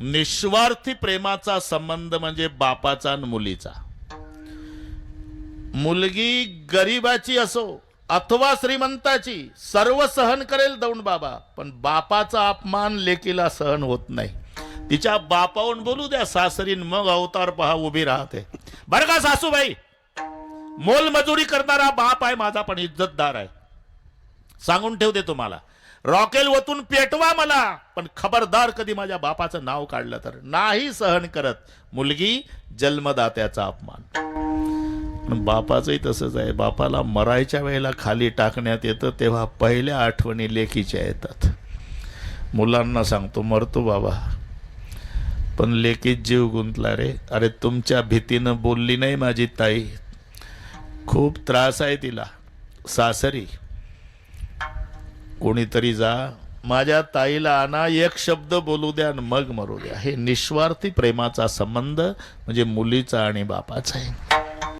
निस्वार्थी प्रेमाचा संबंध म्हणजे बापाचा आणि मुलीचा. मुलगी गरीबाची असो अथवा श्रीमंताची सर्व सहन करेल दौंड बाबा, पण बापाचा अपमान लेकीला सहन होत नाही. तिच्या बापावरून बोलू द्या सासरीन, मग अवतार पहा उभी राहते. बरं का सासूबाई, मोलमजुरी करणारा बाप आहे माझा, पण इज्जतदार आहे. सांगून ठेवते तुम्हाला, रॉकेल वतून पेटवा मला, पण खबरदार कधी माझ्या बापाचं नाव काढलं तर नाही सहन करत. मुलगी जन्मदात्याचा अपमान. पण बापाचंही तसंच आहे. बापाला मरायच्या वेळेला खाली टाकण्यात येतं तेव्हा पहिल्या आठवणी लेकीच्या येतात. मुलांना सांगतो मरतो बाबा, पण लेकीत जीव गुंतला रे. अरे तुमच्या भीतीनं बोलली नाही माझी ताई, खूप त्रास आहे तिला सासरी. कोणीतरी जा माझ्या ताईला आणा, एक शब्द बोलू द्या आणि मग मरू द्या. हे निस्वार्थी प्रेमाचा संबंध म्हणजे मुलीचा आणि बापाचा आहे.